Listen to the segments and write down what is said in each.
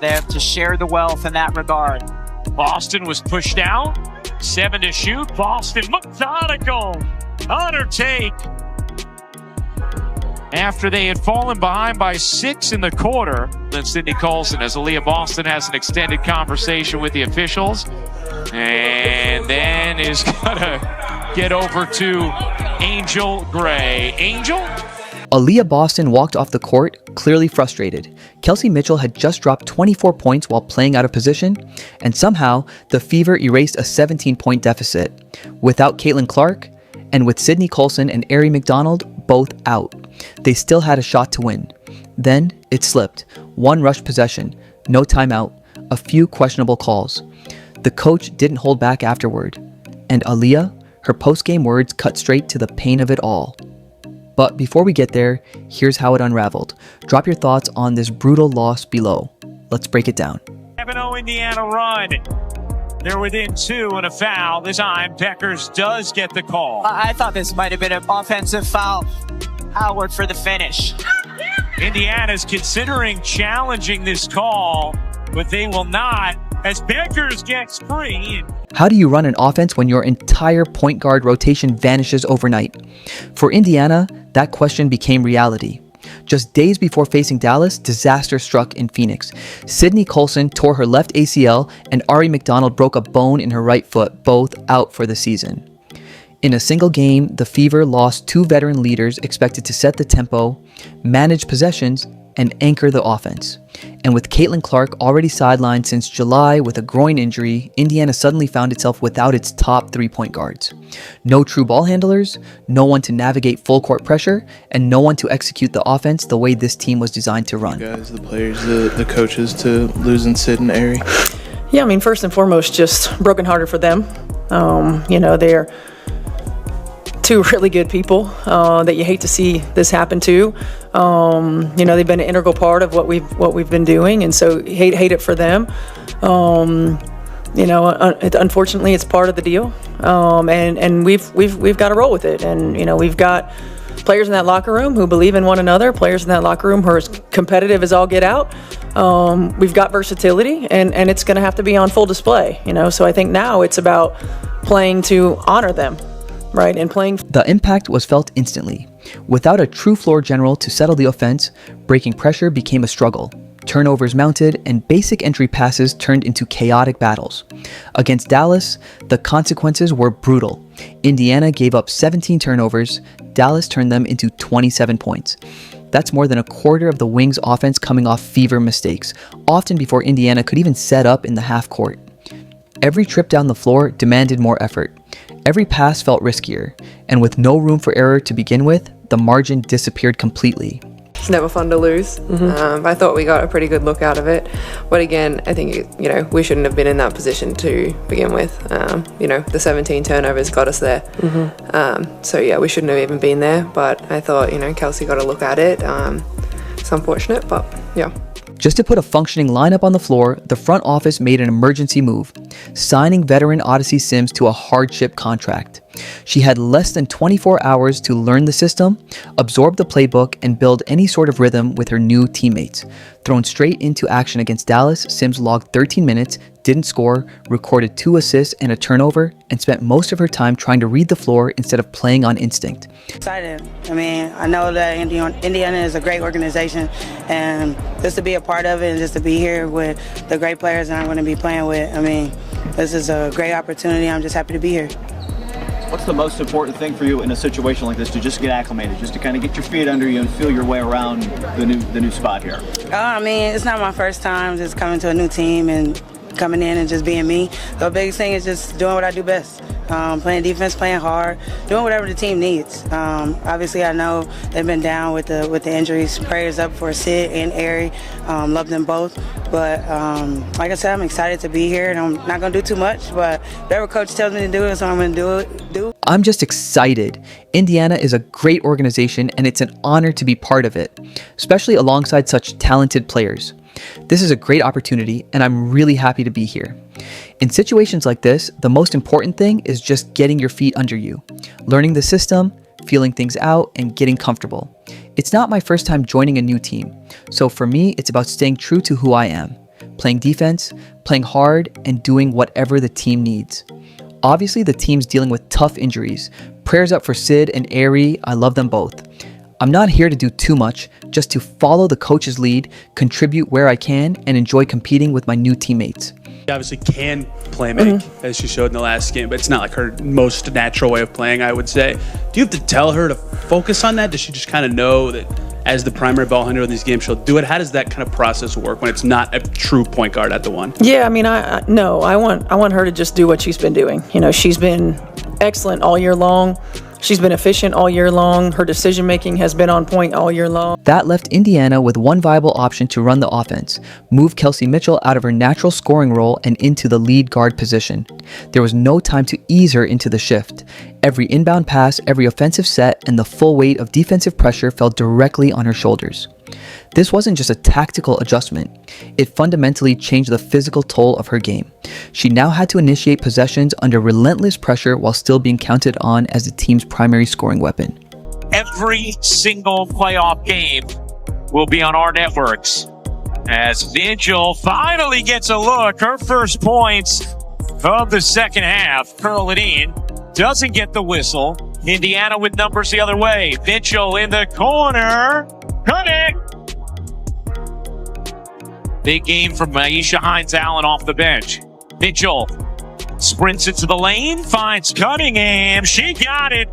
them to share the wealth in that regard. Boston was pushed out. 7 to shoot. Boston methodical on her take. After they had fallen behind by 6 in the quarter, then Cydney Colson, as Aliyah Boston has an extended conversation with the officials, and then is gonna get over to Angel Gray. Angel? Aliyah Boston walked off the court, clearly frustrated. Kelsey Mitchell had just dropped 24 points while playing out of position, and somehow the Fever erased a 17-point deficit. Without Caitlin Clark, and with Cydney Colson and Aari McDonald both out, they still had a shot to win. Then it slipped. One rushed possession, no timeout, a few questionable calls. The coach didn't hold back afterward. And Aliyah, her post-game words cut straight to the pain of it all. But before we get there, here's how it unraveled. Drop your thoughts on this brutal loss below. Let's break it down. 7-0 Indiana run. They're within 2 and a foul. This time, Peckers does get the call. I thought this might have been an offensive foul. Howard for the finish. Indiana's considering challenging this call, but they will not, as Peckers gets free. How do you run an offense when your entire point guard rotation vanishes overnight? For Indiana, that question became reality. Just days before facing Dallas, disaster struck in Phoenix. Cydney Colson tore her left ACL and Aari McDonald broke a bone in her right foot, both out for the season. In a single game, the Fever lost 2 veteran leaders expected to set the tempo, manage possessions, and anchor the offense. And with Caitlin Clark already sidelined since July with a groin injury, Indiana suddenly found itself without its top 3-point guards. No true ball handlers, no one to navigate full court pressure, and no one to execute the offense the way this team was designed to run. You guys, the players, the coaches, to losing Cyd and Aari? Yeah, I mean, first and foremost, just brokenhearted for them. They're 2 really good people that you hate to see this happen to. They've been an integral part of what we've been doing, and so hate it for them. Unfortunately, it's part of the deal, and we've got to roll with it. And we've got players in that locker room who believe in one another. Players in that locker room who are as competitive as all get out. We've got versatility, and it's going to have to be on full display. So I think now it's about playing to honor them. Right, and playing. The impact was felt instantly. Without a true floor general to settle the offense, breaking pressure became a struggle. Turnovers mounted, and basic entry passes turned into chaotic battles. Against Dallas, the consequences were brutal. Indiana gave up 17 turnovers. Dallas turned them into 27 points. That's more than a quarter of the Wings' offense coming off Fever mistakes, often before Indiana could even set up in the half court. Every trip down the floor demanded more effort. Every pass felt riskier, and with no room for error to begin with, the margin disappeared completely. It's never fun to lose. I thought we got a pretty good look out of it, but again, I think we shouldn't have been in that position to begin with. The 17 turnovers got us there. We shouldn't have even been there. But I thought Kelsey got a look at it. It's unfortunate, but yeah. Just to put a functioning lineup on the floor, the front office made an emergency move, signing veteran Odyssey Sims to a hardship contract. She had less than 24 hours to learn the system, absorb the playbook, and build any sort of rhythm with her new teammates. Thrown straight into action against Dallas, Sims logged 13 minutes, didn't score, recorded 2 assists and a turnover, and spent most of her time trying to read the floor instead of playing on instinct. Excited. I mean, I know that Indiana is a great organization, and just to be a part of it and just to be here with the great players that I'm going to be playing with, I mean, this is a great opportunity. I'm just happy to be here. What's the most important thing for you in a situation like this to just get acclimated, just to kind of get your feet under you and feel your way around the new spot here? I mean, it's not my first time just coming to a new team and coming in and just being me. The biggest thing is just doing what I do best. Playing defense, playing hard, doing whatever the team needs. Obviously, I know they've been down with the injuries. Prayers up for Cyd and Aari. Love them both. But like I said, I'm excited to be here, and I'm not going to do too much. But whatever coach tells me to do, that's what I'm going to do. I'm just excited. Indiana is a great organization, and it's an honor to be part of it, especially alongside such talented players. This is a great opportunity, and I'm really happy to be here. In situations like this, the most important thing is just getting your feet under you, learning the system, feeling things out, and getting comfortable. It's not my first time joining a new team, so for me, it's about staying true to who I am, playing defense, playing hard, and doing whatever the team needs. Obviously, the team's dealing with tough injuries. Prayers up for Cyd and Aari. I love them both. I'm not here to do too much, just to follow the coach's lead, contribute where I can, and enjoy competing with my new teammates. She obviously can play make, as she showed in the last game, but it's not like her most natural way of playing, I would say. Do you have to tell her to focus on that? Does she just kind of know that as the primary ball handler in these games, she'll do it? How does that kind of process work when it's not a true point guard at the one? Yeah, I mean, I want her to just do what she's been doing. You know, she's been excellent all year long. She's been efficient all year long. Her decision-making has been on point all year long. That left Indiana with one viable option to run the offense, move Kelsey Mitchell out of her natural scoring role and into the lead guard position. There was no time to ease her into the shift. Every inbound pass, every offensive set, and the full weight of defensive pressure fell directly on her shoulders. This wasn't just a tactical adjustment. It fundamentally changed the physical toll of her game. She now had to initiate possessions under relentless pressure while still being counted on as the team's primary scoring weapon. Every single playoff game will be on our networks as Mitchell finally gets a look. Her first points of the second half. Curl it in. Doesn't get the whistle. Indiana with numbers the other way. Mitchell in the corner. Cut it! Big game from Aisha Hines-Allen off the bench. Mitchell sprints into the lane, finds Cunningham. She got it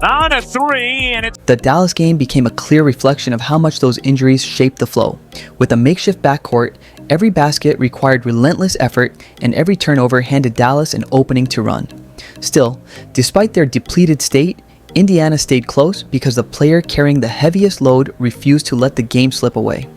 on a three, and it's... The Dallas game became a clear reflection of how much those injuries shaped the flow. With a makeshift backcourt, every basket required relentless effort, and every turnover handed Dallas an opening to run. Still, despite their depleted state, Indiana stayed close because the player carrying the heaviest load refused to let the game slip away.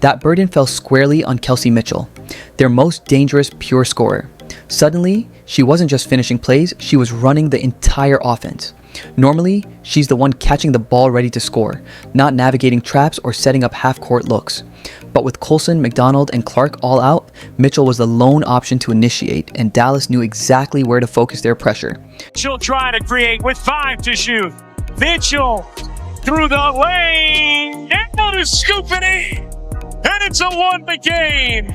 That burden fell squarely on Kelsey Mitchell, their most dangerous pure scorer. Suddenly, she wasn't just finishing plays, she was running the entire offense. Normally, she's the one catching the ball ready to score, not navigating traps or setting up half-court looks. But with Colson, McDonald, and Clark all out, Mitchell was the lone option to initiate, and Dallas knew exactly where to focus their pressure. Mitchell trying to create with 5 to shoot. Mitchell through the lane, and is scooping it, and it's a 1 game.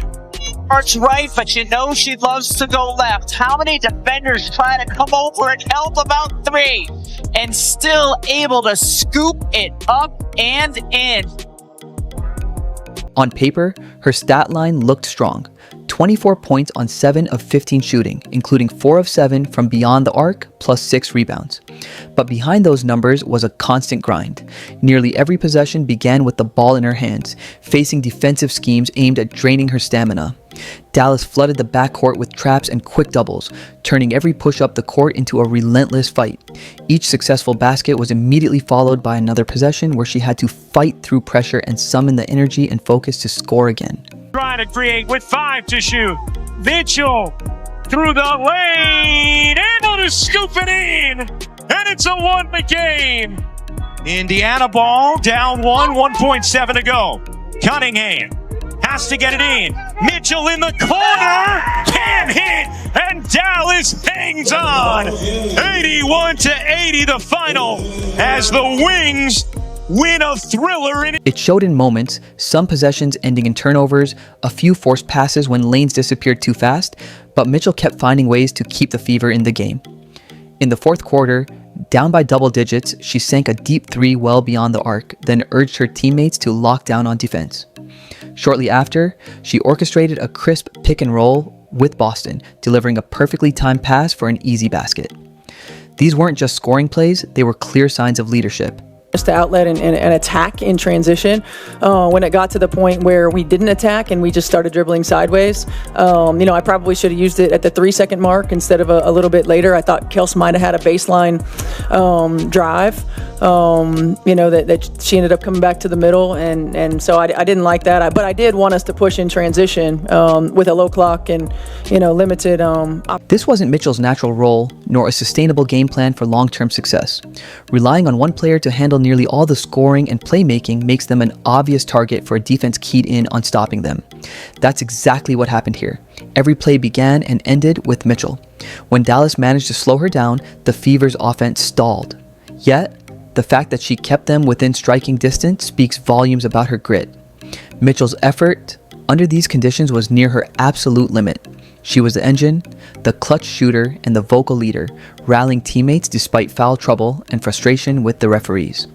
Arch right, but you know she loves to go left. How many defenders try to come over and help about 3 and still able to scoop it up and in? On paper, her stat line looked strong. 24 points on 7 of 15 shooting, including 4 of 7 from beyond the arc, plus 6 rebounds. But behind those numbers was a constant grind. Nearly every possession began with the ball in her hands, facing defensive schemes aimed at draining her stamina. Dallas flooded the backcourt with traps and quick doubles, turning every push up the court into a relentless fight. Each successful basket was immediately followed by another possession where she had to fight through pressure and summon the energy and focus to score again. Trying to create with 5 to shoot. Mitchell through the lane, and is scooping in, and it's a 1 game. Indiana ball down 1.7 to go. Cunningham has to get it in. Mitchell in the corner, can't hit, and Dallas hangs on. 81-80 the final as the Wings win a thriller in it. It showed in moments, some possessions ending in turnovers, a few forced passes when lanes disappeared too fast, but Mitchell kept finding ways to keep the fever in the game. In the fourth quarter, down by double digits, she sank a deep 3 well beyond the arc, then urged her teammates to lock down on defense. Shortly after, she orchestrated a crisp pick and roll with Boston, delivering a perfectly timed pass for an easy basket. These weren't just scoring plays, they were clear signs of leadership. Just to outlet and attack in transition. When it got to the point where we didn't attack and we just started dribbling sideways, I probably should have used it at the 3-second mark instead of a little bit later. I thought Kels might have had a baseline drive, that she ended up coming back to the middle, and so I didn't like that. But I did want us to push in transition with a low clock and limited. This wasn't Mitchell's natural role, nor a sustainable game plan for long-term success. Relying on one player to handle nearly all the scoring and playmaking makes them an obvious target for a defense keyed in on stopping them. That's exactly what happened here. Every play began and ended with Mitchell. When Dallas managed to slow her down, the Fever's offense stalled. Yet, the fact that she kept them within striking distance speaks volumes about her grit. Mitchell's effort, under these conditions was near her absolute limit. She was the engine, the clutch shooter, and the vocal leader, rallying teammates despite foul trouble and frustration with the referees.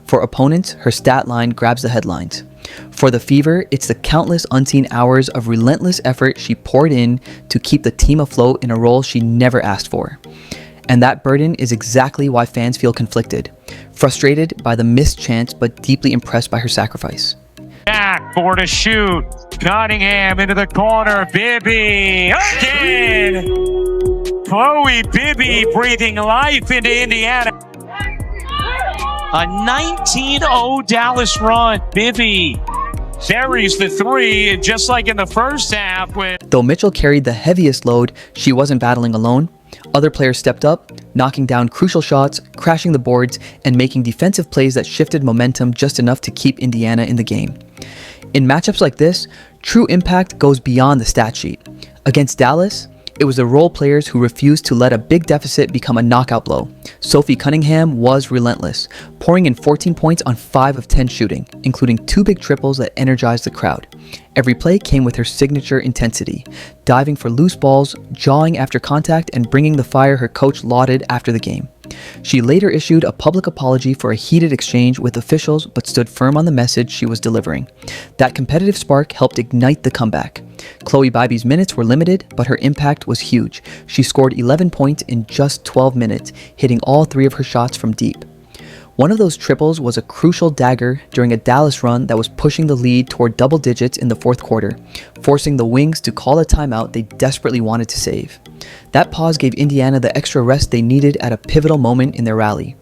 For opponents, her stat line grabs the headlines. For the Fever, it's the countless unseen hours of relentless effort she poured in to keep the team afloat in a role she never asked for. And that burden is exactly why fans feel conflicted, frustrated by the missed chance but deeply impressed by her sacrifice. Back for to shoot. Cunningham into the corner. Biby again. Khloe Biby breathing life into Indiana. A 19-0 Dallas run. Biby buries the three, just like in the first half. Though Mitchell carried the heaviest load, she wasn't battling alone. Other players stepped up, knocking down crucial shots, crashing the boards, and making defensive plays that shifted momentum just enough to keep Indiana in the game. In matchups like this, true impact goes beyond the stat sheet. Against Dallas, it was the role players who refused to let a big deficit become a knockout blow. Sophie Cunningham was relentless, pouring in 14 points on 5 of 10 shooting, including 2 big triples that energized the crowd. Every play came with her signature intensity, diving for loose balls, jawing after contact, and bringing the fire her coach lauded after the game. She later issued a public apology for a heated exchange with officials but stood firm on the message she was delivering. That competitive spark helped ignite the comeback. Khloe Biby's minutes were limited, but her impact was huge. She scored 11 points in just 12 minutes, hitting all 3 of her shots from deep. One of those triples was a crucial dagger during a Dallas run that was pushing the lead toward double digits in the fourth quarter, forcing the Wings to call a timeout they desperately wanted to save. That pause gave Indiana the extra rest they needed at a pivotal moment in their rally.